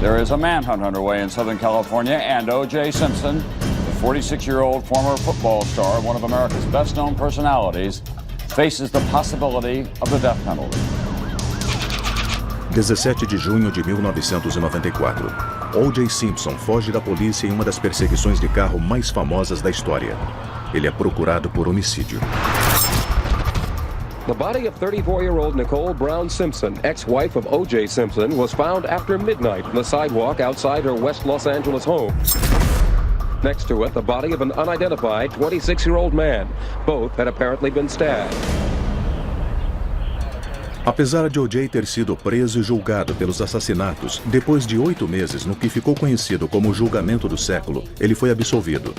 There is a manhunt underway in Southern California, and O.J. Simpson, the 46-year-old former football star, one of America's best-known personalities, faces the possibility of the death penalty. 17 de junho de 1994. O.J. Simpson foge da polícia em uma das perseguições de carro mais famosas da história. Ele é procurado por homicídio. The body of 34-year-old Nicole Brown Simpson, ex-wife of O.J. Simpson, was found after midnight on the sidewalk outside her West Los Angeles home. Next to it, the body of an unidentified 26-year-old man. Both had apparently been stabbed. Apesar de O.J. ter sido preso e julgado pelos assassinatos, depois de 8 meses no que ficou conhecido como o julgamento do século, ele foi absolvido.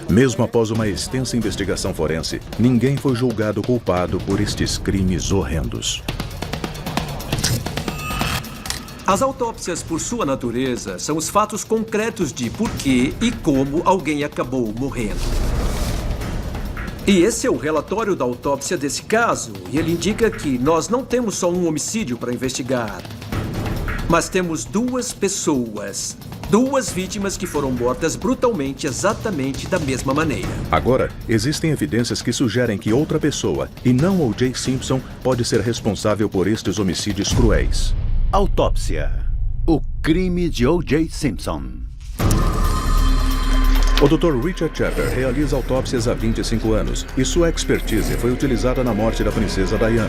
Mesmo após uma extensa investigação forense, ninguém foi julgado culpado por estes crimes horrendos. As autópsias, por sua natureza, são os fatos concretos de por que e como alguém acabou morrendo. E esse é o relatório da autópsia desse caso, e ele indica que nós não temos só um homicídio para investigar, mas temos duas pessoas, duas vítimas que foram mortas brutalmente exatamente da mesma maneira. Agora, existem evidências que sugerem que outra pessoa, e não O.J. Simpson, pode ser responsável por estes homicídios cruéis. Autópsia. O crime de O.J. Simpson. O Dr. Richard Shepard realiza autópsias há 25 anos e sua expertise foi utilizada na morte da princesa Diana.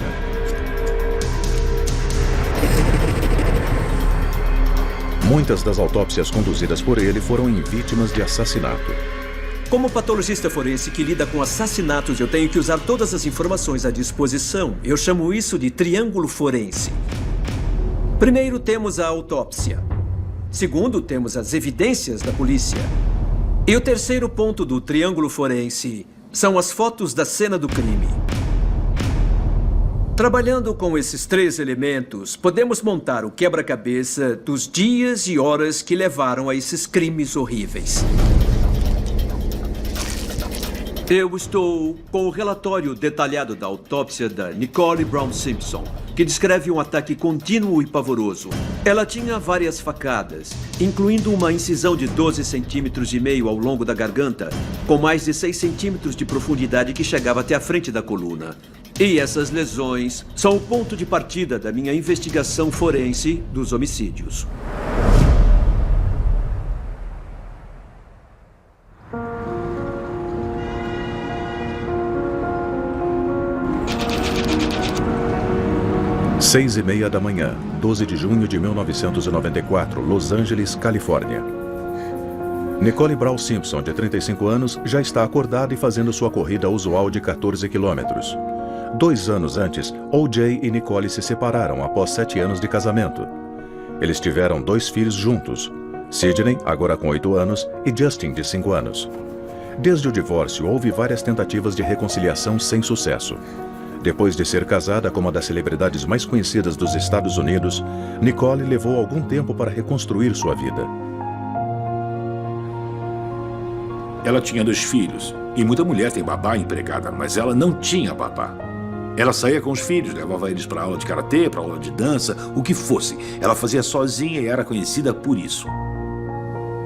Muitas das autópsias conduzidas por ele foram em vítimas de assassinato. Como patologista forense que lida com assassinatos, eu tenho que usar todas as informações à disposição. Eu chamo isso de triângulo forense. Primeiro, temos a autópsia. Segundo, temos as evidências da polícia. E o terceiro ponto do triângulo forense são as fotos da cena do crime. Trabalhando com esses três elementos, podemos montar o quebra-cabeça dos dias e horas que levaram a esses crimes horríveis. Eu estou com o relatório detalhado da autópsia da Nicole Brown Simpson, que descreve um ataque contínuo e pavoroso. Ela tinha várias facadas, incluindo uma incisão de 12,5 centímetros ao longo da garganta, com mais de 6 centímetros de profundidade que chegava até a frente da coluna. E essas lesões são o ponto de partida da minha investigação forense dos homicídios. Seis e meia da manhã, 12 de junho de 1994, Los Angeles, Califórnia. Nicole Brown Simpson, de 35 anos, já está acordada e fazendo sua corrida usual de 14 quilômetros. 2 anos antes, O.J. e Nicole se separaram após 7 anos de casamento. Eles tiveram 2 filhos juntos, Sidney, agora com 8 anos, e Justin, de 5 anos. Desde o divórcio, houve várias tentativas de reconciliação sem sucesso. Depois de ser casada com uma das celebridades mais conhecidas dos Estados Unidos, Nicole levou algum tempo para reconstruir sua vida. Ela tinha 2 filhos, e muita mulher tem babá empregada, mas ela não tinha babá. Ela saía com os filhos, levava eles para aula de karatê, para aula de dança, o que fosse. Ela fazia sozinha e era conhecida por isso.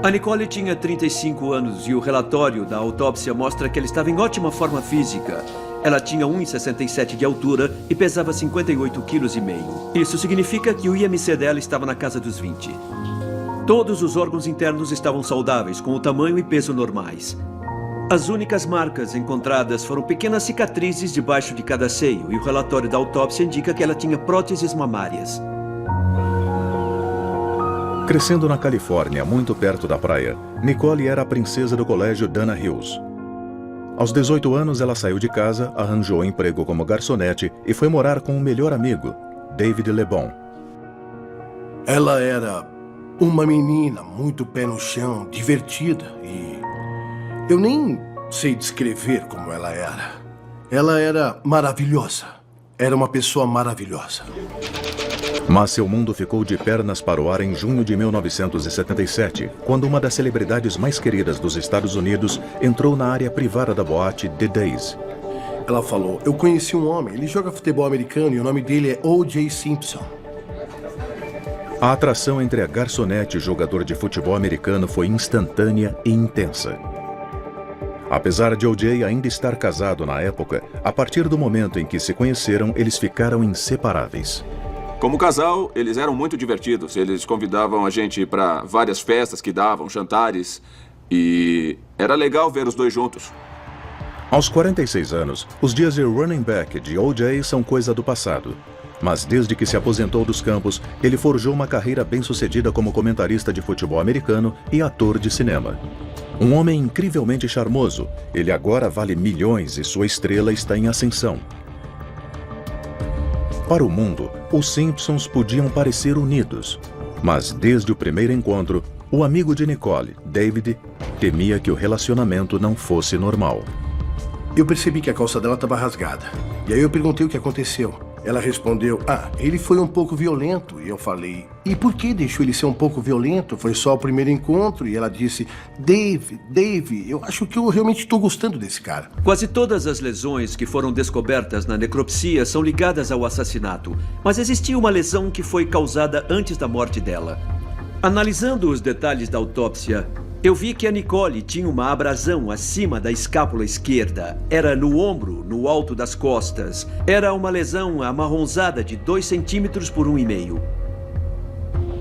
A Nicole tinha 35 anos e o relatório da autópsia mostra que ela estava em ótima forma física. Ela tinha 1,67 de altura e pesava 58,5 kg. Isso significa que o IMC dela estava na casa dos 20. Todos os órgãos internos estavam saudáveis, com o tamanho e peso normais. As únicas marcas encontradas foram pequenas cicatrizes debaixo de cada seio, e o relatório da autópsia indica que ela tinha próteses mamárias. Crescendo na Califórnia, muito perto da praia, Nicole era a princesa do colégio Dana Hills. Aos 18 anos, ela saiu de casa, arranjou emprego como garçonete e foi morar com o melhor amigo, David LeBon. Ela era uma menina muito pé no chão, divertida e... eu nem sei descrever como ela era. Ela era maravilhosa. Era uma pessoa maravilhosa. Mas seu mundo ficou de pernas para o ar em junho de 1977, quando uma das celebridades mais queridas dos Estados Unidos entrou na área privada da boate The Days. Ela falou, eu conheci um homem, ele joga futebol americano e o nome dele é O.J. Simpson. A atração entre a garçonete e o jogador de futebol americano foi instantânea e intensa. Apesar de O.J. ainda estar casado na época, a partir do momento em que se conheceram, eles ficaram inseparáveis. Como casal, eles eram muito divertidos. Eles convidavam a gente para várias festas que davam, jantares. E era legal ver os dois juntos. Aos 46 anos, os dias de running back de O.J. são coisa do passado. Mas desde que se aposentou dos campos, ele forjou uma carreira bem-sucedida como comentarista de futebol americano e ator de cinema. Um homem incrivelmente charmoso, ele agora vale milhões e sua estrela está em ascensão. Para o mundo, os Simpsons podiam parecer unidos, mas desde o primeiro encontro, o amigo de Nicole, David, temia que o relacionamento não fosse normal. Eu percebi que a calça dela estava rasgada. E aí eu perguntei o que aconteceu. Ela respondeu, ele foi um pouco violento. E eu falei, e por que deixou ele ser um pouco violento? Foi só o primeiro encontro. E ela disse, Dave, eu acho que eu realmente estou gostando desse cara. Quase todas as lesões que foram descobertas na necropsia são ligadas ao assassinato. Mas existia uma lesão que foi causada antes da morte dela. Analisando os detalhes da autópsia, eu vi que a Nicole tinha uma abrasão acima da escápula esquerda. Era no ombro, no alto das costas. Era uma lesão amarronzada de 2 centímetros por 1,5.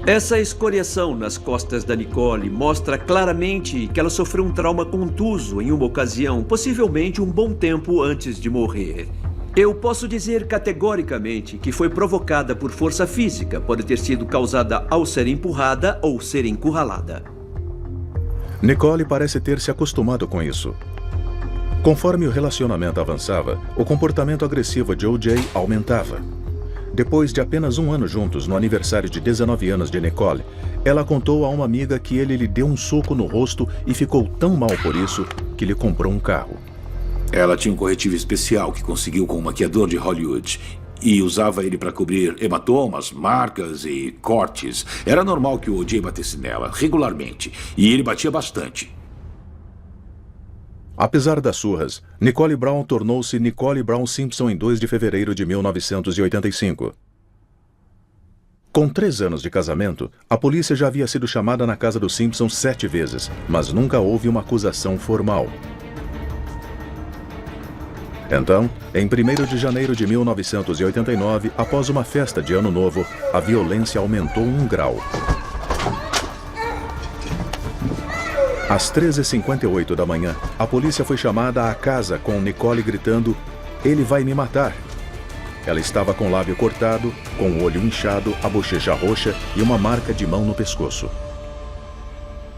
Essa escoriação nas costas da Nicole mostra claramente que ela sofreu um trauma contuso em uma ocasião, possivelmente um bom tempo antes de morrer. Eu posso dizer categoricamente que foi provocada por força física, pode ter sido causada ao ser empurrada ou ser encurralada. Nicole parece ter se acostumado com isso. Conforme o relacionamento avançava, o comportamento agressivo de O.J. aumentava. Depois de apenas um ano juntos, no aniversário de 19 anos de Nicole, ela contou a uma amiga que ele lhe deu um soco no rosto e ficou tão mal por isso que lhe comprou um carro. Ela tinha um corretivo especial que conseguiu com um maquiador de Hollywood e usava ele para cobrir hematomas, marcas e cortes. Era normal que o O.J. batesse nela, regularmente, e ele batia bastante. Apesar das surras, Nicole Brown tornou-se Nicole Brown Simpson em 2 de fevereiro de 1985. Com 3 anos de casamento, a polícia já havia sido chamada na casa dos Simpsons 7 vezes, mas nunca houve uma acusação formal. Então, em 1º de janeiro de 1989, após uma festa de Ano Novo, a violência aumentou 1 grau. Às 13h58 da manhã, a polícia foi chamada à casa com Nicole gritando, "Ele vai me matar!". Ela estava com o lábio cortado, com o olho inchado, a bochecha roxa e uma marca de mão no pescoço.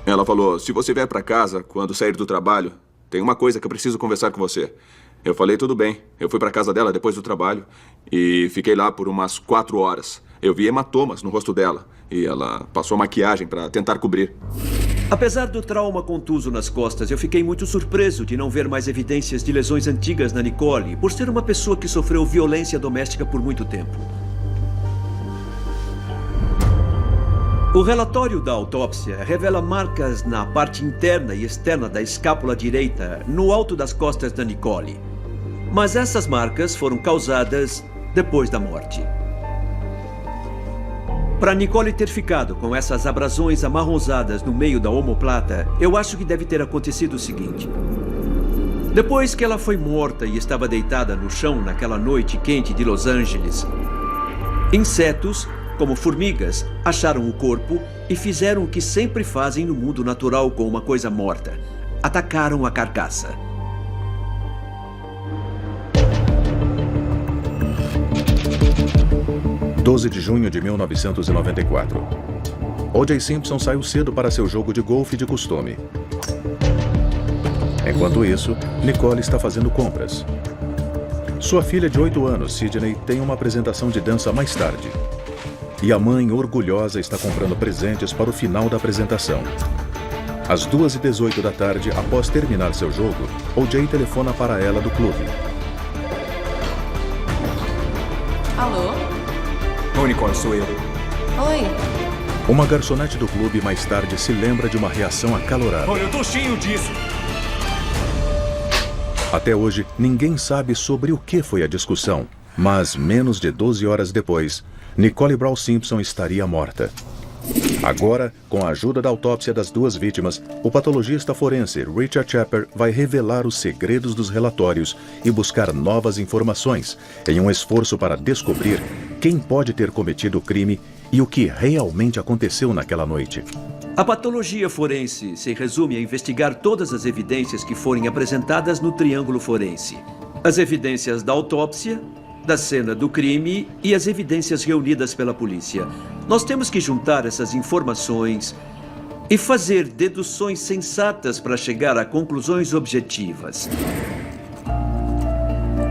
Ela falou, se você vier para casa quando sair do trabalho, tem uma coisa que eu preciso conversar com você. Eu falei, tudo bem. Eu fui para casa dela depois do trabalho e fiquei lá por umas 4 horas. Eu vi hematomas no rosto dela e ela passou maquiagem para tentar cobrir. Apesar do trauma contuso nas costas, eu fiquei muito surpreso de não ver mais evidências de lesões antigas na Nicole, por ser uma pessoa que sofreu violência doméstica por muito tempo. O relatório da autópsia revela marcas na parte interna e externa da escápula direita, no alto das costas da Nicole. Mas essas marcas foram causadas depois da morte. Para Nicole ter ficado com essas abrasões amarronzadas no meio da omoplata, eu acho que deve ter acontecido o seguinte. Depois que ela foi morta e estava deitada no chão naquela noite quente de Los Angeles, insetos, como formigas, acharam o corpo e fizeram o que sempre fazem no mundo natural com uma coisa morta. Atacaram a carcaça. – 12 de junho de 1994. O.J. Simpson saiu cedo para seu jogo de golfe de costume. Enquanto isso, Nicole está fazendo compras. Sua filha de 8 anos, Sidney, tem uma apresentação de dança mais tarde. E a mãe, orgulhosa, está comprando presentes para o final da apresentação. Às 2h18 da tarde, após terminar seu jogo, O.J. telefona para ela do clube. Alô? Oi, Nicole, sou eu. Oi. Uma garçonete do clube mais tarde se lembra de uma reação acalorada. Olha, eu tô cheio disso. Até hoje, ninguém sabe sobre o que foi a discussão, mas menos de 12 horas depois, Nicole Brown Simpson estaria morta. Agora, com a ajuda da autópsia das duas vítimas, o patologista forense Richard Chapper vai revelar os segredos dos relatórios e buscar novas informações, em um esforço para descobrir quem pode ter cometido o crime e o que realmente aconteceu naquela noite. A patologia forense se resume a investigar todas as evidências que forem apresentadas no triângulo forense. As evidências da autópsia, da cena do crime e as evidências reunidas pela polícia. Nós temos que juntar essas informações e fazer deduções sensatas para chegar a conclusões objetivas.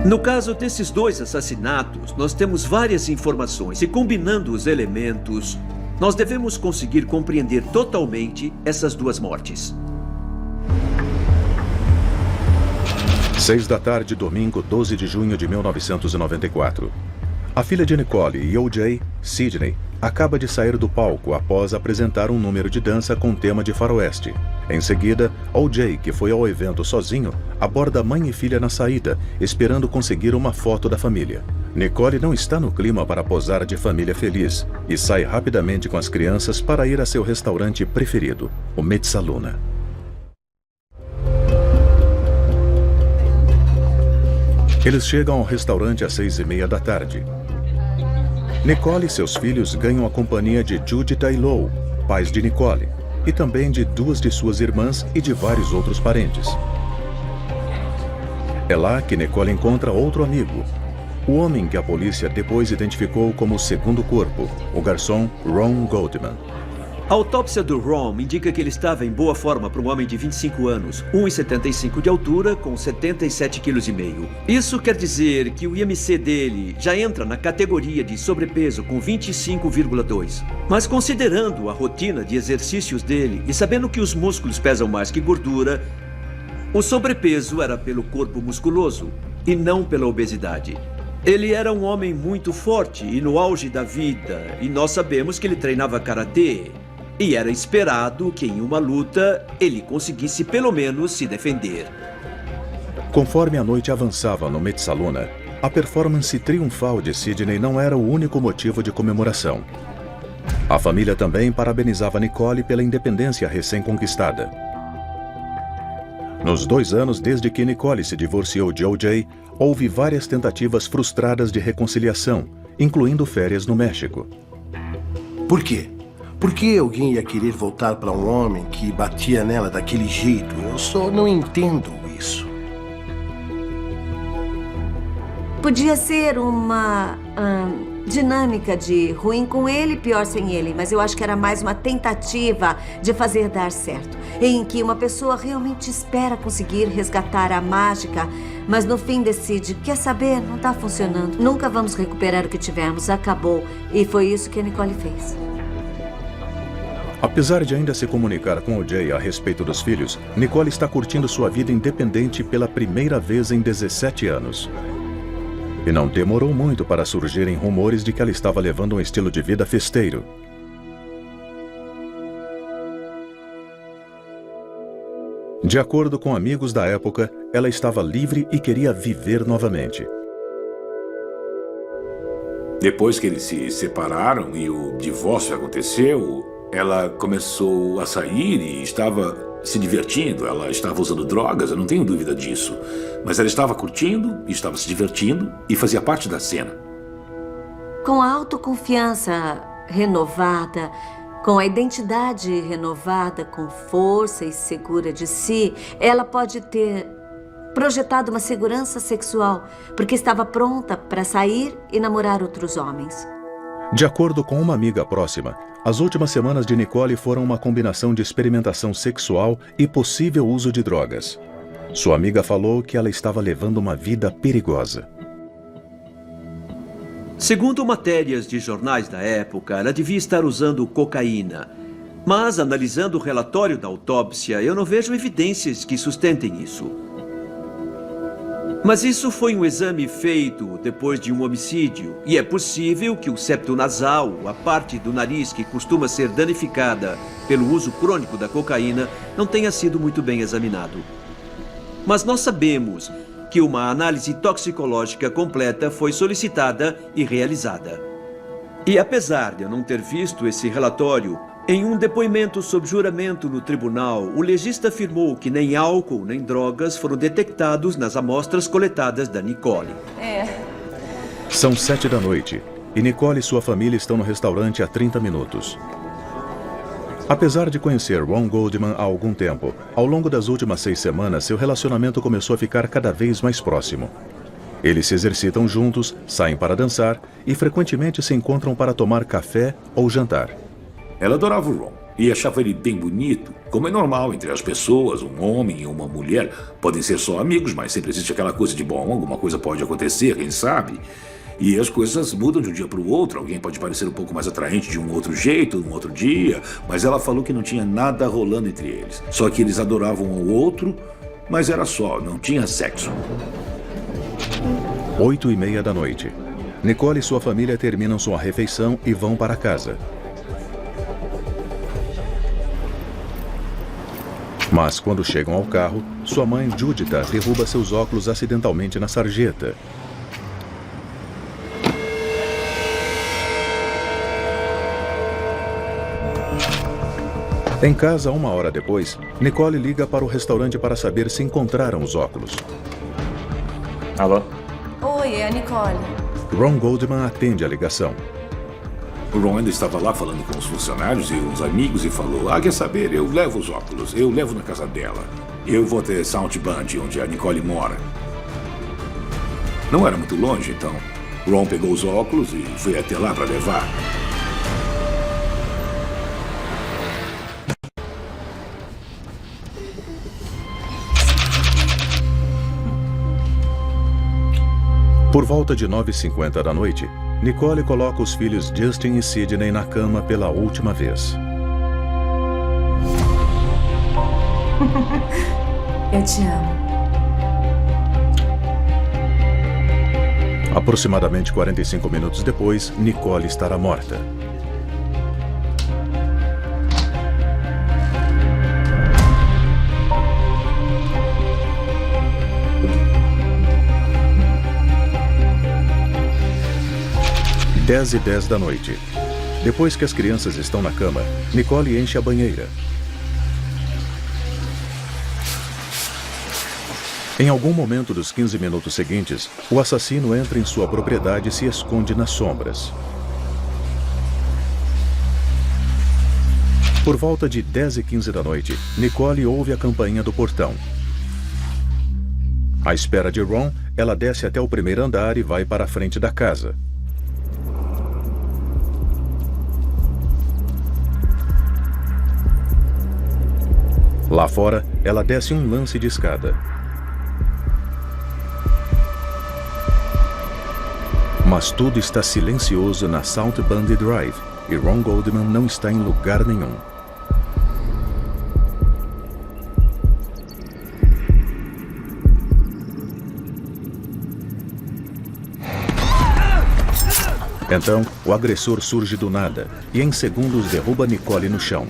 No caso desses dois assassinatos, nós temos várias informações e, combinando os elementos, nós devemos conseguir compreender totalmente essas duas mortes. 6 da tarde, domingo, 12 de junho de 1994. A filha de Nicole e O.J., Sidney, acaba de sair do palco após apresentar um número de dança com tema de faroeste. Em seguida, O.J., que foi ao evento sozinho, aborda mãe e filha na saída, esperando conseguir uma foto da família. Nicole não está no clima para posar de família feliz e sai rapidamente com as crianças para ir a seu restaurante preferido, o Mezzaluna. Eles chegam ao restaurante às 6:30 da tarde. Nicole e seus filhos ganham a companhia de Judith e Lou, pais de Nicole, e também de duas de suas irmãs e de vários outros parentes. É lá que Nicole encontra outro amigo, o homem que a polícia depois identificou como o segundo corpo, o garçom Ron Goldman. A autópsia do Ron indica que ele estava em boa forma para um homem de 25 anos, 1,75 de altura, com 77,5 kg. Isso quer dizer que o IMC dele já entra na categoria de sobrepeso com 25,2. Mas considerando a rotina de exercícios dele e sabendo que os músculos pesam mais que gordura, o sobrepeso era pelo corpo musculoso e não pela obesidade. Ele era um homem muito forte e no auge da vida, e nós sabemos que ele treinava karatê. E era esperado que em uma luta ele conseguisse pelo menos se defender. Conforme a noite avançava no Mezzaluna, a performance triunfal de Sidney não era o único motivo de comemoração. A família também parabenizava Nicole pela independência recém-conquistada. Nos 2 anos desde que Nicole se divorciou de O.J., houve várias tentativas frustradas de reconciliação, incluindo férias no México. Por quê? Por que alguém ia querer voltar para um homem que batia nela daquele jeito? Eu só não entendo isso. Podia ser uma dinâmica de ruim com ele, pior sem ele, mas eu acho que era mais uma tentativa de fazer dar certo, em que uma pessoa realmente espera conseguir resgatar a mágica, mas no fim decide, quer saber, não está funcionando, nunca vamos recuperar o que tivemos, acabou. E foi isso que a Nicole fez. Apesar de ainda se comunicar com O.J. a respeito dos filhos, Nicole está curtindo sua vida independente pela primeira vez em 17 anos. E não demorou muito para surgirem rumores de que ela estava levando um estilo de vida festeiro. De acordo com amigos da época, ela estava livre e queria viver novamente. Depois que eles se separaram e o divórcio aconteceu, ela começou a sair e estava se divertindo. Ela estava usando drogas, eu não tenho dúvida disso. Mas ela estava curtindo, estava se divertindo e fazia parte da cena. Com a autoconfiança renovada, com a identidade renovada, com força e segura de si, ela pode ter projetado uma segurança sexual, porque estava pronta para sair e namorar outros homens. De acordo com uma amiga próxima, as últimas semanas de Nicole foram uma combinação de experimentação sexual e possível uso de drogas. Sua amiga falou que ela estava levando uma vida perigosa. Segundo matérias de jornais da época, ela devia estar usando cocaína. Mas, analisando o relatório da autópsia, eu não vejo evidências que sustentem isso. Mas isso foi um exame feito depois de um homicídio, e é possível que o septo nasal, a parte do nariz que costuma ser danificada pelo uso crônico da cocaína, não tenha sido muito bem examinado. Mas nós sabemos que uma análise toxicológica completa foi solicitada e realizada. E apesar de eu não ter visto esse relatório, em um depoimento sob juramento no tribunal, o legista afirmou que nem álcool nem drogas foram detectados nas amostras coletadas da Nicole. São 7 da noite e Nicole e sua família estão no restaurante há 30 minutos. Apesar de conhecer Ron Goldman há algum tempo, ao longo das últimas 6 semanas, seu relacionamento começou a ficar cada vez mais próximo. Eles se exercitam juntos, saem para dançar e frequentemente se encontram para tomar café ou jantar. Ela adorava o Ron e achava ele bem bonito, como é normal entre as pessoas, um homem e uma mulher. Podem ser só amigos, mas sempre existe aquela coisa de, bom, alguma coisa pode acontecer, quem sabe? E as coisas mudam de um dia para o outro. Alguém pode parecer um pouco mais atraente de um outro jeito, um outro dia. Mas ela falou que não tinha nada rolando entre eles. Só que eles adoravam um ao outro, mas era só, não tinha sexo. 8h30 da noite. Nicole e sua família terminam sua refeição e vão para casa. Mas quando chegam ao carro, sua mãe, Juditha, derruba seus óculos acidentalmente na sarjeta. Em casa, 1 hora depois, Nicole liga para o restaurante para saber se encontraram os óculos. Alô? Oi, é a Nicole. Ron Goldman atende a ligação. O Ron ainda estava lá falando com os funcionários e uns amigos e falou: quer saber, eu levo os óculos, eu levo na casa dela. Eu vou até South Bend, onde a Nicole mora. Não era muito longe, então Ron pegou os óculos e foi até lá para levar. Por volta de 9h50 da noite, Nicole coloca os filhos Justin e Sidney na cama pela última vez. Eu te amo. Aproximadamente 45 minutos depois, Nicole estará morta. Às 10h10 da noite. Depois que as crianças estão na cama, Nicole enche a banheira. Em algum momento dos 15 minutos seguintes, o assassino entra em sua propriedade e se esconde nas sombras. Por volta de 10h15 da noite, Nicole ouve a campainha do portão. À espera de Ron, ela desce até o primeiro andar e vai para a frente da casa. Lá fora, ela desce um lance de escada. Mas tudo está silencioso na South Bend Drive e Ron Goldman não está em lugar nenhum. Então, o agressor surge do nada e em segundos derruba Nicole no chão.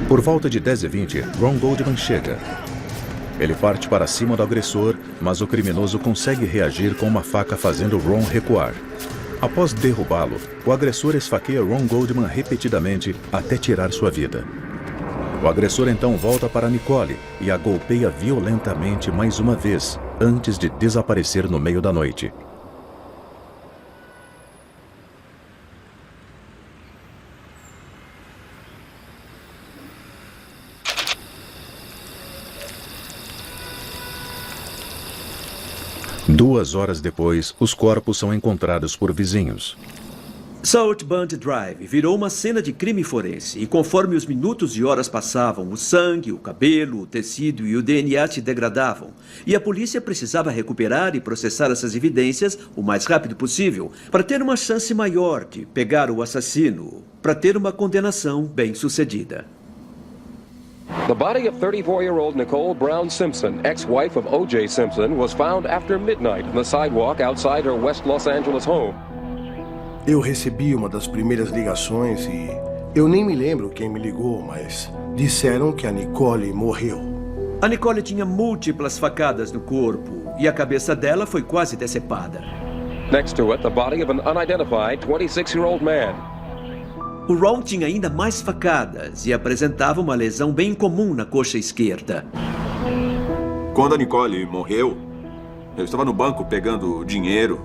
Por volta de 10h20, Ron Goldman chega. Ele parte para cima do agressor, mas o criminoso consegue reagir com uma faca fazendo Ron recuar. Após derrubá-lo, o agressor esfaqueia Ron Goldman repetidamente até tirar sua vida. O agressor então volta para Nicole e a golpeia violentamente mais uma vez, antes de desaparecer no meio da noite. Duas horas depois, os corpos são encontrados por vizinhos. South Bend Drive virou uma cena de crime forense e conforme os minutos e horas passavam, o sangue, o cabelo, o tecido e o DNA se degradavam. E a polícia precisava recuperar e processar essas evidências o mais rápido possível para ter uma chance maior de pegar o assassino, para ter uma condenação bem-sucedida. The body of 34-year-old Nicole Brown Simpson, ex-wife of O.J. Simpson, was found after midnight on the sidewalk outside her West Los Angeles home. Eu recebi uma das primeiras ligações e eu nem me lembro quem me ligou, mas disseram que a Nicole morreu. A Nicole tinha múltiplas facadas no corpo e a cabeça dela foi quase decepada. Next to it, the body of an unidentified 26-year-old man. O Ron tinha ainda mais facadas e apresentava uma lesão bem comum na coxa esquerda. Quando a Nicole morreu, eu estava no banco pegando dinheiro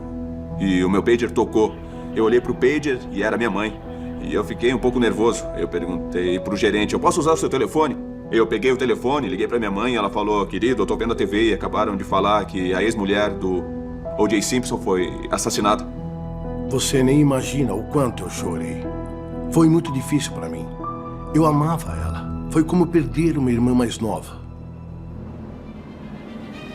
e o meu pager tocou. Eu olhei pro pager e era minha mãe. E eu fiquei um pouco nervoso. Eu perguntei pro gerente, eu posso usar o seu telefone? Eu peguei o telefone, liguei pra minha mãe e ela falou, querido, eu tô vendo a TV e acabaram de falar que a ex-mulher do O.J. Simpson foi assassinada. Você nem imagina o quanto eu chorei. Foi muito difícil para mim. Eu amava ela. Foi como perder uma irmã mais nova.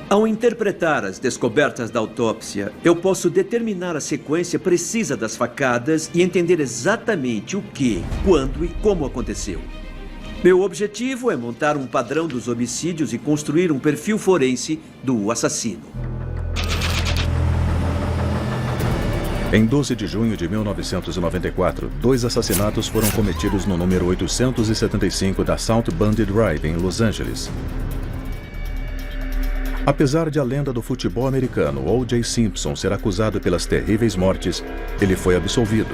Ao interpretar as descobertas da autópsia, eu posso determinar a sequência precisa das facadas e entender exatamente o que, quando e como aconteceu. Meu objetivo é montar um padrão dos homicídios e construir um perfil forense do assassino. Em 12 de junho de 1994, 2 assassinatos foram cometidos no número 875 da South Bundy Drive, em Los Angeles. Apesar de a lenda do futebol americano O.J. Simpson ser acusado pelas terríveis mortes, ele foi absolvido.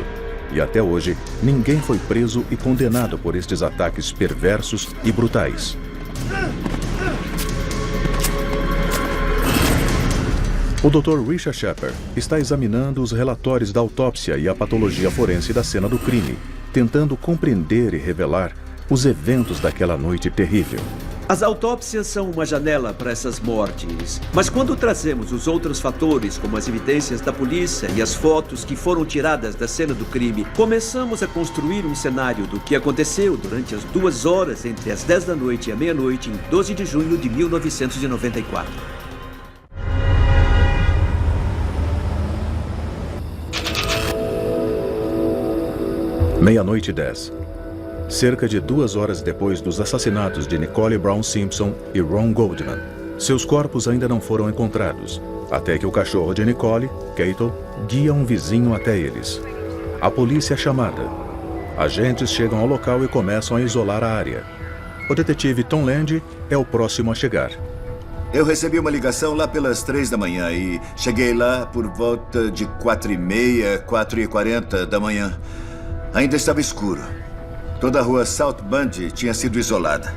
E até hoje, ninguém foi preso e condenado por estes ataques perversos e brutais. O Dr. Richard Shepard está examinando os relatórios da autópsia e a patologia forense da cena do crime, tentando compreender e revelar os eventos daquela noite terrível. As autópsias são uma janela para essas mortes, mas quando trazemos os outros fatores, como as evidências da polícia e as fotos que foram tiradas da cena do crime, começamos a construir um cenário do que aconteceu durante as 2 horas entre as 10 da noite e a meia-noite em 12 de junho de 1994. Meia-noite e 10. Cerca de 2 horas depois dos assassinatos de Nicole Brown Simpson e Ron Goldman, seus corpos ainda não foram encontrados, até que o cachorro de Nicole, Cato, guia um vizinho até eles. A polícia é chamada. Agentes chegam ao local e começam a isolar a área. O detetive Tom Lange é o próximo a chegar. Eu recebi uma ligação lá pelas 3 da manhã e cheguei lá por volta de 4h30, 4h40 da manhã. Ainda estava escuro. Toda a rua South Bundy tinha sido isolada.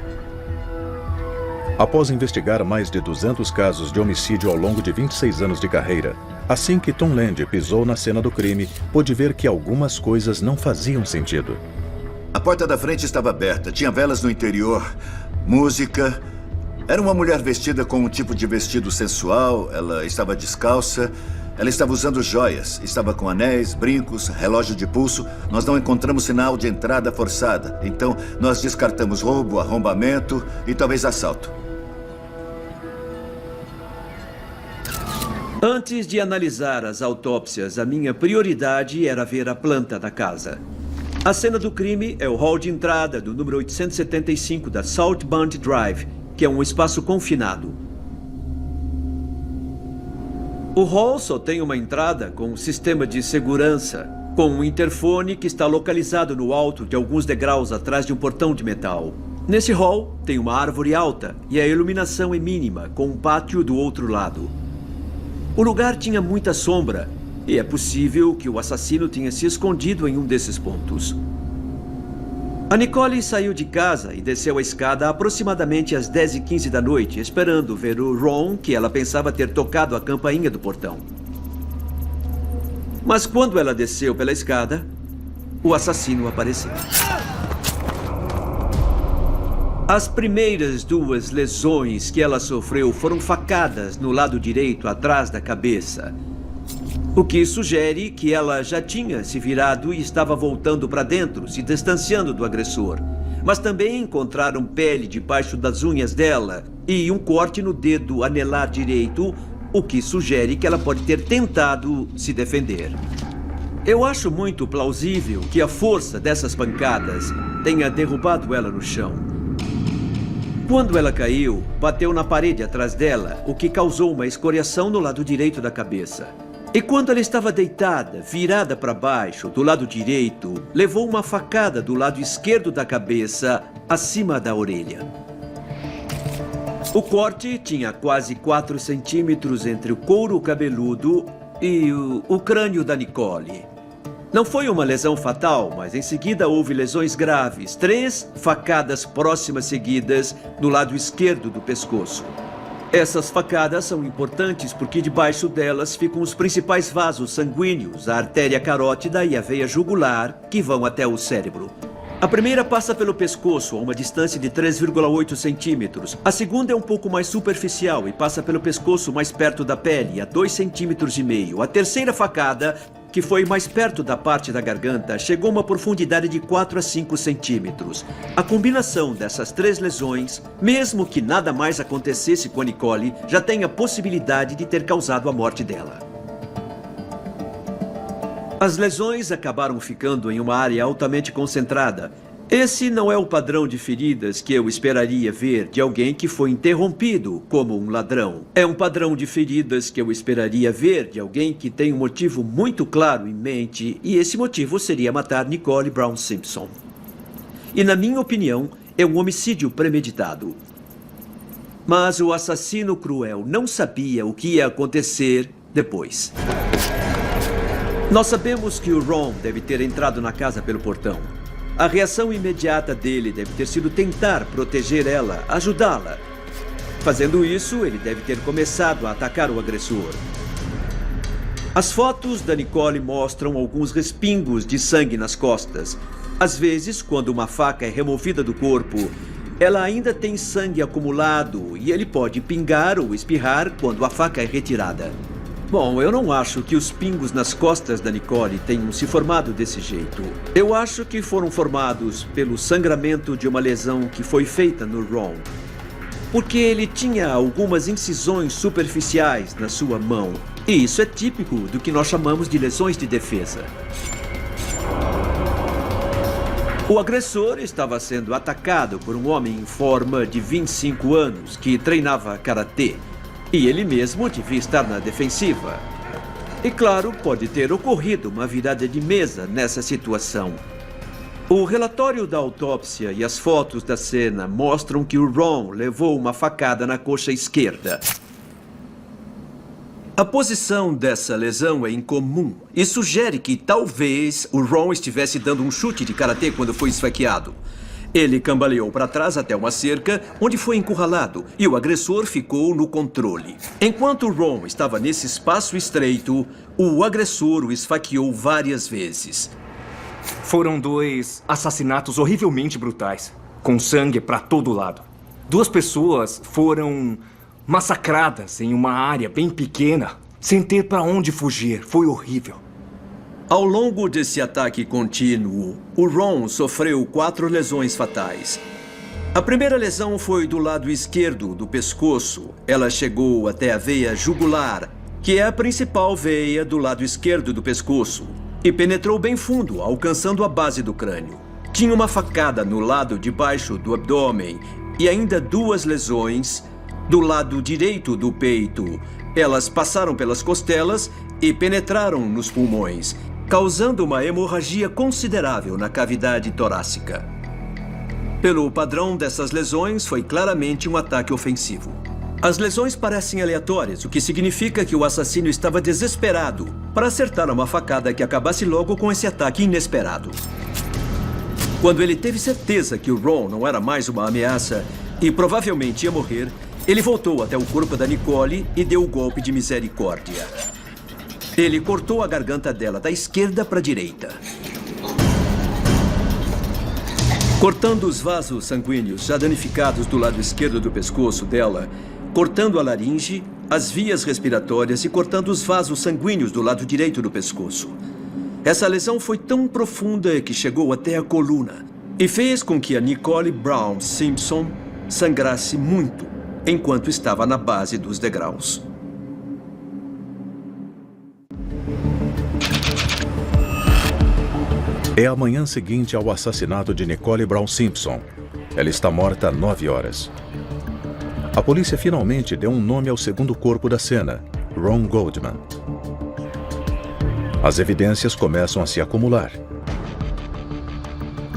Após investigar mais de 200 casos de homicídio ao longo de 26 anos de carreira, assim que Tom Lange pisou na cena do crime, pôde ver que algumas coisas não faziam sentido. A porta da frente estava aberta, tinha velas no interior, música. Era uma mulher vestida com um tipo de vestido sensual, ela estava descalça. Ela estava usando joias, estava com anéis, brincos, relógio de pulso. Nós não encontramos sinal de entrada forçada. Então, nós descartamos roubo, arrombamento e talvez assalto. Antes de analisar as autópsias, a minha prioridade era ver a planta da casa. A cena do crime é o hall de entrada do número 875 da South Bundy Drive, que é um espaço confinado. O hall só tem uma entrada com um sistema de segurança, com um interfone que está localizado no alto de alguns degraus atrás de um portão de metal. Nesse hall tem uma árvore alta e a iluminação é mínima, com um pátio do outro lado. O lugar tinha muita sombra e é possível que o assassino tenha se escondido em um desses pontos. A Nicole saiu de casa e desceu a escada aproximadamente às 10h15 da noite, esperando ver o Ron, que ela pensava ter tocado a campainha do portão. Mas quando ela desceu pela escada, o assassino apareceu. As primeiras 2 lesões que ela sofreu foram facadas no lado direito atrás da cabeça, o que sugere que ela já tinha se virado e estava voltando para dentro, se distanciando do agressor. Mas também encontraram pele debaixo das unhas dela e um corte no dedo anelar direito, o que sugere que ela pode ter tentado se defender. Eu acho muito plausível que a força dessas pancadas tenha derrubado ela no chão. Quando ela caiu, bateu na parede atrás dela, o que causou uma escoriação no lado direito da cabeça. E quando ela estava deitada, virada para baixo, do lado direito, levou uma facada do lado esquerdo da cabeça, acima da orelha. O corte tinha quase 4 centímetros entre o couro cabeludo e o crânio da Nicole. Não foi uma lesão fatal, mas em seguida houve lesões graves. 3 facadas próximas seguidas no lado esquerdo do pescoço. Essas facadas são importantes porque debaixo delas ficam os principais vasos sanguíneos, a artéria carótida e a veia jugular, que vão até o cérebro. A primeira passa pelo pescoço, a uma distância de 3,8 centímetros. A segunda é um pouco mais superficial e passa pelo pescoço mais perto da pele, a 2,5 centímetros. A terceira facada, que foi mais perto da parte da garganta, chegou a uma profundidade de 4 a 5 centímetros. A combinação dessas 3 lesões, mesmo que nada mais acontecesse com a Nicole, já tem a possibilidade de ter causado a morte dela. As lesões acabaram ficando em uma área altamente concentrada. Esse não é o padrão de feridas que eu esperaria ver de alguém que foi interrompido como um ladrão. É um padrão de feridas que eu esperaria ver de alguém que tem um motivo muito claro em mente, e esse motivo seria matar Nicole Brown Simpson. E na minha opinião, é um homicídio premeditado. Mas o assassino cruel não sabia o que ia acontecer depois. Nós sabemos que o Ron deve ter entrado na casa pelo portão. A reação imediata dele deve ter sido tentar proteger ela, ajudá-la. Fazendo isso, ele deve ter começado a atacar o agressor. As fotos da Nicole mostram alguns respingos de sangue nas costas. Às vezes, quando uma faca é removida do corpo, ela ainda tem sangue acumulado e ele pode pingar ou espirrar quando a faca é retirada. Bom, eu não acho que os pingos nas costas da Nicole tenham se formado desse jeito. Eu acho que foram formados pelo sangramento de uma lesão que foi feita no Ron. Porque ele tinha algumas incisões superficiais na sua mão. E isso é típico do que nós chamamos de lesões de defesa. O agressor estava sendo atacado por um homem em forma de 25 anos que treinava karatê. E ele mesmo devia estar na defensiva. E claro, pode ter ocorrido uma virada de mesa nessa situação. O relatório da autópsia e as fotos da cena mostram que o Ron levou uma facada na coxa esquerda. A posição dessa lesão é incomum e sugere que talvez o Ron estivesse dando um chute de karatê quando foi esfaqueado. Ele cambaleou para trás até uma cerca, onde foi encurralado, e o agressor ficou no controle. Enquanto Ron estava nesse espaço estreito, o agressor o esfaqueou várias vezes. Foram 2 assassinatos horrivelmente brutais, com sangue para todo lado. 2 pessoas foram massacradas em uma área bem pequena, sem ter para onde fugir. Foi horrível. Ao longo desse ataque contínuo, o Ron sofreu 4 lesões fatais. A primeira lesão foi do lado esquerdo do pescoço. Ela chegou até a veia jugular, que é a principal veia do lado esquerdo do pescoço, e penetrou bem fundo, alcançando a base do crânio. Tinha uma facada no lado de baixo do abdômen e ainda 2 lesões do lado direito do peito. Elas passaram pelas costelas e penetraram nos pulmões, causando uma hemorragia considerável na cavidade torácica. Pelo padrão dessas lesões, foi claramente um ataque ofensivo. As lesões parecem aleatórias, o que significa que o assassino estava desesperado para acertar uma facada que acabasse logo com esse ataque inesperado. Quando ele teve certeza que o Ron não era mais uma ameaça e provavelmente ia morrer, ele voltou até o corpo da Nicole e deu o golpe de misericórdia. Ele cortou a garganta dela da esquerda para a direita, cortando os vasos sanguíneos já danificados do lado esquerdo do pescoço dela, cortando a laringe, as vias respiratórias e cortando os vasos sanguíneos do lado direito do pescoço. Essa lesão foi tão profunda que chegou até a coluna e fez com que a Nicole Brown Simpson sangrasse muito enquanto estava na base dos degraus. É a manhã seguinte ao assassinato de Nicole Brown Simpson. Ela está morta há 9 horas. A polícia finalmente deu um nome ao segundo corpo da cena, Ron Goldman. As evidências começam a se acumular.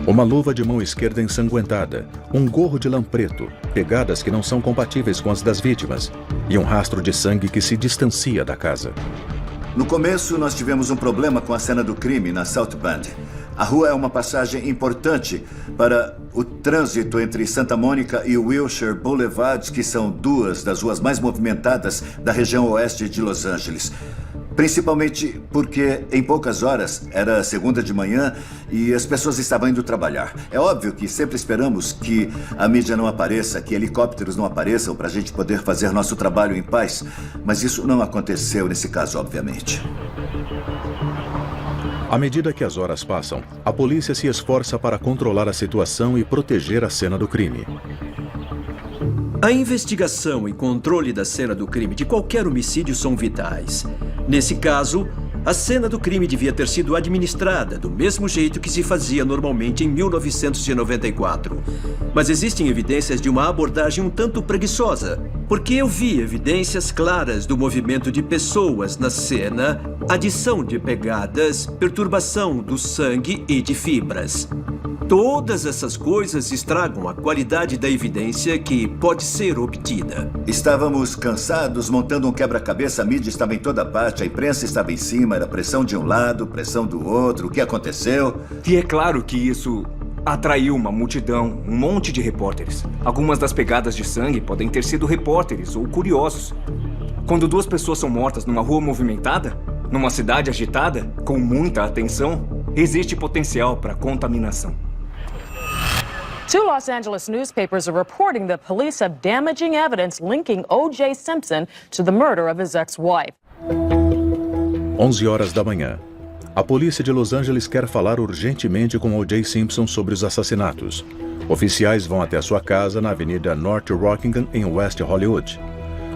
Uma luva de mão esquerda ensanguentada, um gorro de lã preto, pegadas que não são compatíveis com as das vítimas e um rastro de sangue que se distancia da casa. No começo, nós tivemos um problema com a cena do crime na South Bend. A rua é uma passagem importante para o trânsito entre Santa Mônica e Wilshire Boulevards, que são duas das ruas mais movimentadas da região oeste de Los Angeles. Principalmente porque, em poucas horas, era segunda de manhã e as pessoas estavam indo trabalhar. É óbvio que sempre esperamos que a mídia não apareça, que helicópteros não apareçam para a gente poder fazer nosso trabalho em paz. Mas isso não aconteceu nesse caso, obviamente. À medida que as horas passam, a polícia se esforça para controlar a situação e proteger a cena do crime. A investigação e controle da cena do crime de qualquer homicídio são vitais. Nesse caso, a cena do crime devia ter sido administrada do mesmo jeito que se fazia normalmente em 1994. Mas existem evidências de uma abordagem um tanto preguiçosa, porque eu vi evidências claras do movimento de pessoas na cena, adição de pegadas, perturbação do sangue e de fibras. Todas essas coisas estragam a qualidade da evidência que pode ser obtida. Estávamos cansados, montando um quebra-cabeça, a mídia estava em toda parte, a imprensa estava em cima, era pressão de um lado, pressão do outro, o que aconteceu? E é claro que isso atraiu uma multidão, um monte de repórteres. Algumas das pegadas de sangue podem ter sido repórteres ou curiosos. Quando duas pessoas são mortas numa rua movimentada, numa cidade agitada, com muita atenção, existe potencial para contaminação. Two Los Angeles newspapers are reporting that police have damaging evidence linking O.J. Simpson to the murder of his ex-wife. 11 horas da manhã. A polícia de Los Angeles quer falar urgentemente com O.J. Simpson sobre os assassinatos. Oficiais vão até sua casa na Avenida North Rockingham, em West Hollywood.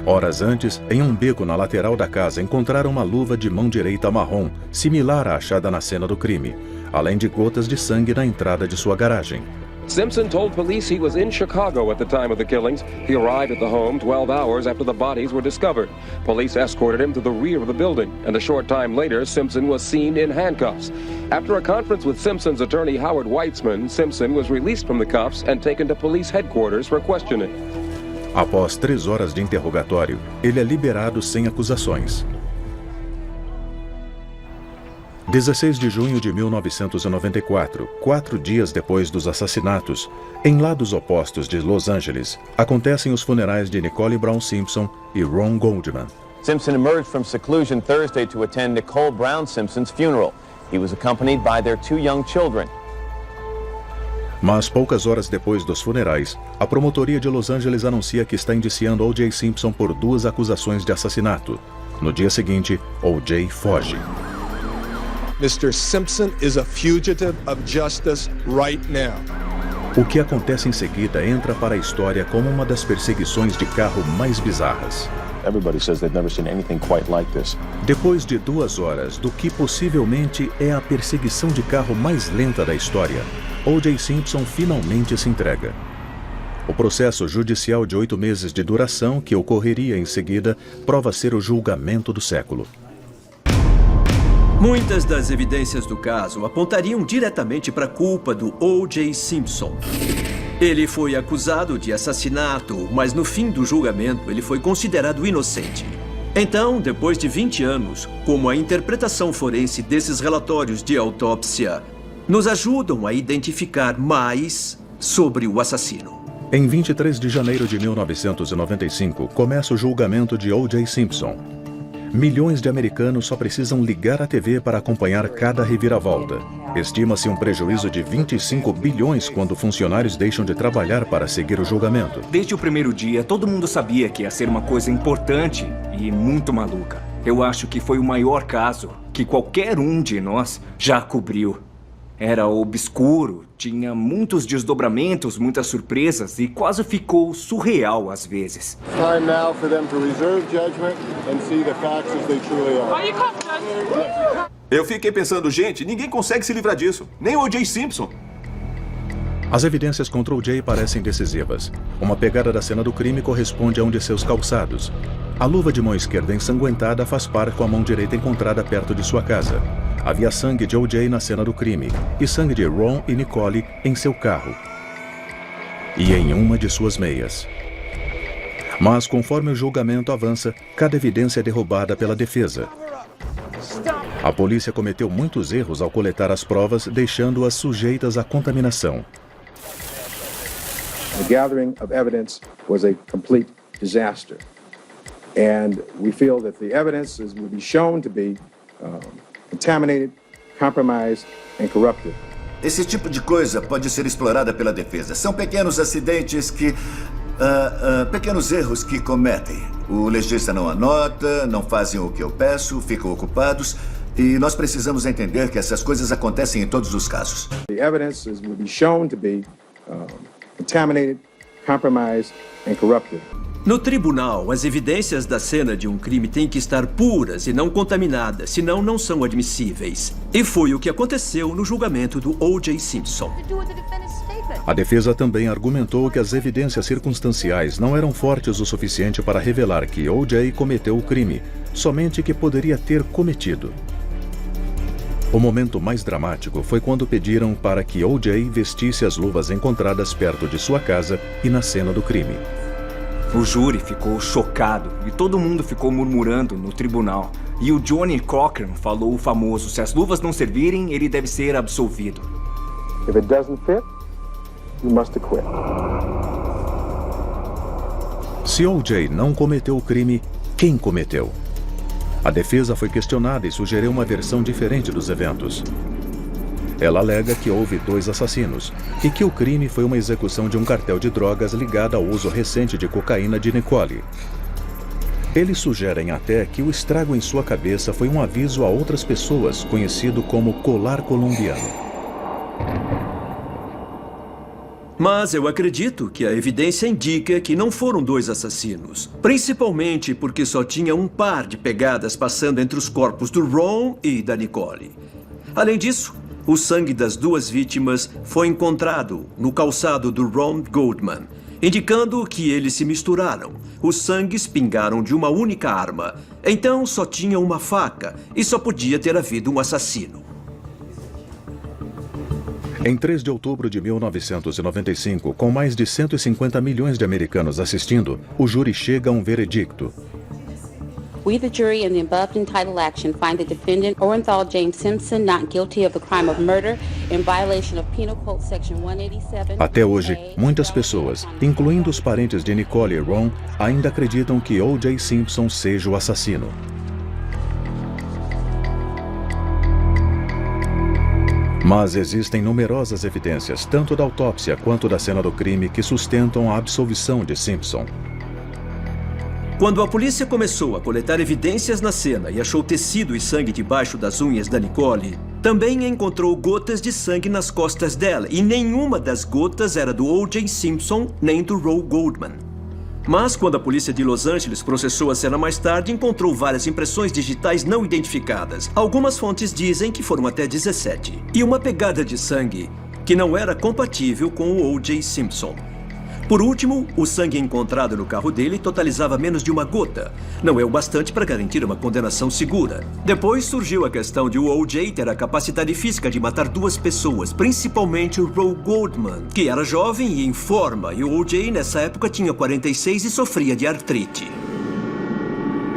Horas antes, em um beco na lateral da casa, encontraram uma luva de mão direita marrom, similar à achada na cena do crime, além de gotas de sangue na entrada de sua garagem. Simpson told police he was in Chicago at the time of the killings. He arrived at the home 12 hours after the bodies were discovered. Police escorted him to the rear of the building, and a short time later, Simpson was seen in handcuffs. After a conference with Simpson's attorney Howard Weitzman, Simpson was released from the cuffs and taken to police headquarters for questioning. Após 3 horas de interrogatório, ele é liberado sem acusações. 16 de junho de 1994, 4 dias depois dos assassinatos, em lados opostos de Los Angeles, acontecem os funerais de Nicole Brown Simpson e Ron Goldman. Simpson emerged from seclusion Thursday to attend Nicole Brown Simpson's funeral. He was accompanied by their 2 young children. Mas poucas horas depois dos funerais, a promotoria de Los Angeles anuncia que está indiciando O.J. Simpson por 2 acusações de assassinato. No dia seguinte, O.J. foge. Mr. Simpson is a fugitive of justice right now. O que acontece em seguida entra para a história como uma das perseguições de carro mais bizarras. Everybody says they've never seen anything quite like this. Depois de 2 horas do que possivelmente é a perseguição de carro mais lenta da história, O.J. Simpson finalmente se entrega. O processo judicial de 8 meses de duração, que ocorreria em seguida, prova ser o julgamento do século. Muitas das evidências do caso apontariam diretamente para a culpa do O.J. Simpson. Ele foi acusado de assassinato, mas no fim do julgamento ele foi considerado inocente. Então, depois de 20 anos, como a interpretação forense desses relatórios de autópsia nos ajudam a identificar mais sobre o assassino. Em 23 de janeiro de 1995, começa o julgamento de O.J. Simpson. Milhões de americanos só precisam ligar a TV para acompanhar cada reviravolta. Estima-se um prejuízo de 25 bilhões quando funcionários deixam de trabalhar para seguir o julgamento. Desde o primeiro dia, todo mundo sabia que ia ser uma coisa importante e muito maluca. Eu acho que foi o maior caso que qualquer um de nós já cobriu. Era obscuro, tinha muitos desdobramentos, muitas surpresas e quase ficou surreal às vezes. Time now for them to reserve judgment and see the facts as they truly are. Eu fiquei pensando, gente, ninguém consegue se livrar disso, nem o O.J. Simpson. As evidências contra O.J. parecem decisivas. Uma pegada da cena do crime corresponde a um de seus calçados. A luva de mão esquerda ensanguentada faz par com a mão direita encontrada perto de sua casa. Havia sangue de O.J. na cena do crime e sangue de Ron e Nicole em seu carro e em uma de suas meias. Mas, conforme o julgamento avança, cada evidência é derrubada pela defesa. A polícia cometeu muitos erros ao coletar as provas, deixando-as sujeitas à contaminação. The gathering of evidence was a complete disaster. And we feel that the evidence will be shown to be contaminated, compromised and corrupted. Esse tipo de coisa pode ser explorada pela defesa. São pequenos acidentes que... pequenos erros que cometem. O legista não anota, não fazem o que eu peço, ficam ocupados. E nós precisamos entender que essas coisas acontecem em todos os casos. The evidence will be shown to be contaminated, compromised and corrupted. No tribunal, as evidências da cena de um crime têm que estar puras e não contaminadas, senão não são admissíveis. E foi o que aconteceu no julgamento do O.J. Simpson. A defesa também argumentou que as evidências circunstanciais não eram fortes o suficiente para revelar que O.J. cometeu o crime, somente que poderia ter cometido. O momento mais dramático foi quando pediram para que O.J. vestisse as luvas encontradas perto de sua casa e na cena do crime. O júri ficou chocado e todo mundo ficou murmurando no tribunal. E o Johnny Cochran falou o famoso: se as luvas não servirem, ele deve ser absolvido. If it doesn't fit, you must acquit. Se O.J. não cometeu o crime, quem cometeu? A defesa foi questionada e sugeriu uma versão diferente dos eventos. Ela alega que houve 2 assassinos e que o crime foi uma execução de um cartel de drogas ligado ao uso recente de cocaína de Nicole. Eles sugerem até que o estrago em sua cabeça foi um aviso a outras pessoas, conhecido como colar colombiano. Mas eu acredito que a evidência indica que não foram 2 assassinos. Principalmente porque só tinha um par de pegadas passando entre os corpos do Ron e da Nicole. Além disso, o sangue das 2 vítimas foi encontrado no calçado do Ron Goldman, indicando que eles se misturaram. Os sangues pingaram de uma única arma. Então só tinha uma faca e só podia ter havido um assassino. Em 3 de outubro de 1995, com mais de 150 milhões de americanos assistindo, o júri chega a um veredicto. We, the jury, in the above entitled action, find the defendant, Orenthal James Simpson, not guilty of the crime of murder in violation of Penal Code Section 187. Até hoje, muitas pessoas, incluindo os parentes de Nicole e Ron, ainda acreditam que O.J. Simpson seja o assassino. Mas existem numerosas evidências, tanto da autópsia quanto da cena do crime, que sustentam a absolvição de Simpson. Quando a polícia começou a coletar evidências na cena e achou tecido e sangue debaixo das unhas da Nicole, também encontrou gotas de sangue nas costas dela, e nenhuma das gotas era do O.J. Simpson nem do Ron Goldman. Mas quando a polícia de Los Angeles processou a cena mais tarde, encontrou várias impressões digitais não identificadas. Algumas fontes dizem que foram até 17. E uma pegada de sangue que não era compatível com o O.J. Simpson. Por último, o sangue encontrado no carro dele totalizava menos de uma gota. Não é o bastante para garantir uma condenação segura. Depois surgiu a questão de o O.J. ter a capacidade física de matar 2 pessoas, principalmente o Ron Goldman, que era jovem e em forma, e o O.J. nessa época tinha 46 e sofria de artrite.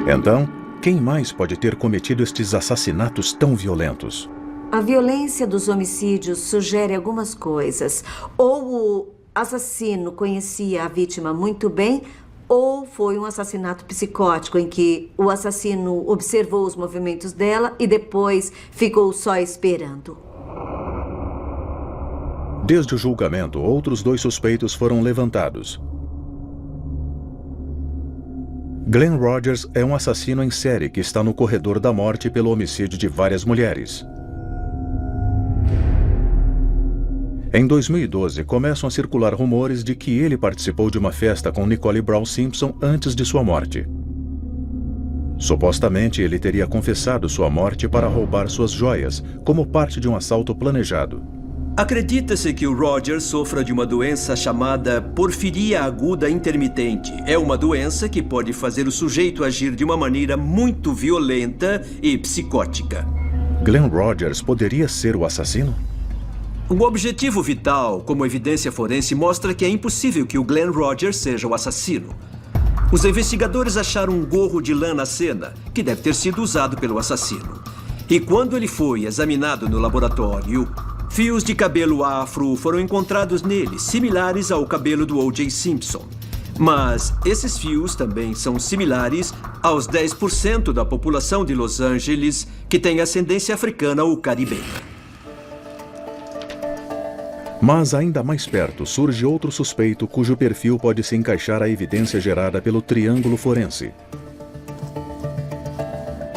Então, quem mais pode ter cometido estes assassinatos tão violentos? A violência dos homicídios sugere algumas coisas. Ou o assassino conhecia a vítima muito bem, ou foi um assassinato psicótico em que o assassino observou os movimentos dela e depois ficou só esperando. Desde o julgamento, outros 2 suspeitos foram levantados. Glenn Rogers é um assassino em série que está no corredor da morte pelo homicídio de várias mulheres. Em 2012, começam a circular rumores de que ele participou de uma festa com Nicole Brown Simpson antes de sua morte. Supostamente, ele teria confessado sua morte para roubar suas joias, como parte de um assalto planejado. Acredita-se que o Rogers sofra de uma doença chamada porfiria aguda intermitente. É uma doença que pode fazer o sujeito agir de uma maneira muito violenta e psicótica. Glenn Rogers poderia ser o assassino? O objetivo vital, como evidência forense, mostra que é impossível que o Glenn Rogers seja o assassino. Os investigadores acharam um gorro de lã na cena, que deve ter sido usado pelo assassino. E quando ele foi examinado no laboratório, fios de cabelo afro foram encontrados nele, similares ao cabelo do O.J. Simpson. Mas esses fios também são similares aos 10% da população de Los Angeles que tem ascendência africana ou caribenha. Mas ainda mais perto surge outro suspeito cujo perfil pode se encaixar à evidência gerada pelo triângulo forense.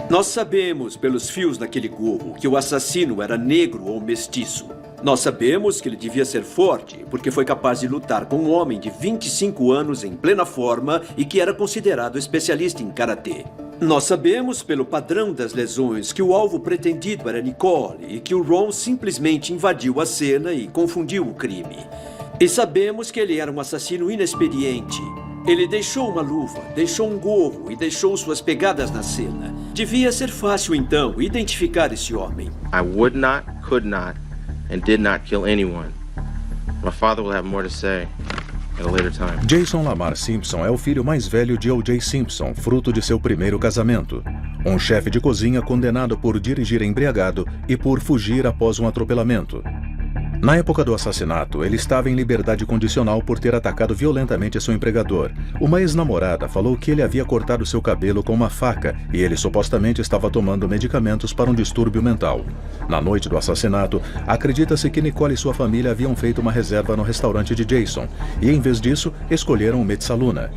Nós sabemos pelos fios daquele gorro que o assassino era negro ou mestiço. Nós sabemos que ele devia ser forte, porque foi capaz de lutar com um homem de 25 anos em plena forma e que era considerado especialista em karatê. Nós sabemos pelo padrão das lesões que o alvo pretendido era Nicole e que o Ron simplesmente invadiu a cena e confundiu o crime. E sabemos que ele era um assassino inexperiente. Ele deixou uma luva, deixou um gorro e deixou suas pegadas na cena. Devia ser fácil, então, identificar esse homem. I would not, could not, and did not kill anyone. My father will have more to say at a later time. Jason Lamar Simpson é o filho mais velho de O.J. Simpson, fruto de seu primeiro casamento. Um chefe de cozinha condenado por dirigir embriagado e por fugir após um atropelamento. Na época do assassinato, ele estava em liberdade condicional por ter atacado violentamente seu empregador. Uma ex-namorada falou que ele havia cortado seu cabelo com uma faca e ele supostamente estava tomando medicamentos para um distúrbio mental. Na noite do assassinato, acredita-se que Nicole e sua família haviam feito uma reserva no restaurante de Jason e, em vez disso, escolheram o Metzaluna.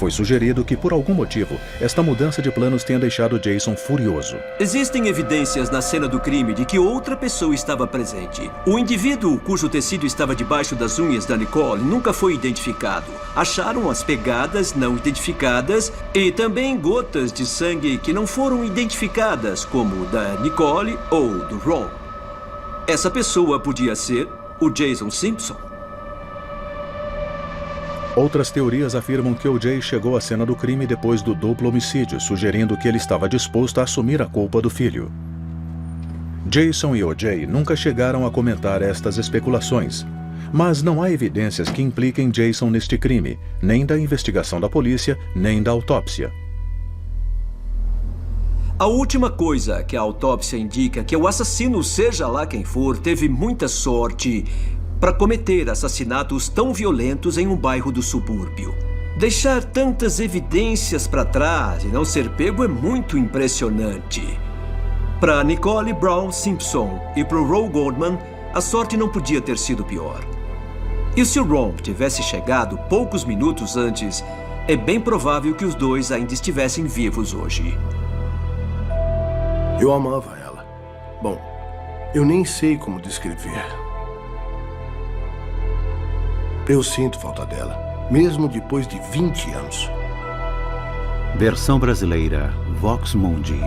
Foi sugerido que, por algum motivo, esta mudança de planos tenha deixado Jason furioso. Existem evidências na cena do crime de que outra pessoa estava presente. O indivíduo cujo tecido estava debaixo das unhas da Nicole nunca foi identificado. Acharam as pegadas não identificadas e também gotas de sangue que não foram identificadas, como da Nicole ou do Ron. Essa pessoa podia ser o Jason Simpson. Outras teorias afirmam que O.J. chegou à cena do crime depois do duplo homicídio, sugerindo que ele estava disposto a assumir a culpa do filho. Jason e O.J. nunca chegaram a comentar estas especulações, mas não há evidências que impliquem Jason neste crime, nem da investigação da polícia, nem da autópsia. A última coisa que a autópsia indica é que o assassino, seja lá quem for, teve muita sorte para cometer assassinatos tão violentos em um bairro do subúrbio. Deixar tantas evidências para trás e não ser pego é muito impressionante. Para Nicole Brown Simpson e para o Ron Goldman, a sorte não podia ter sido pior. E se o Ron tivesse chegado poucos minutos antes, é bem provável que os dois ainda estivessem vivos hoje. Eu amava ela. Bom, eu nem sei como descrever. Eu sinto falta dela, mesmo depois de 20 anos. Versão brasileira, Vox Mundi.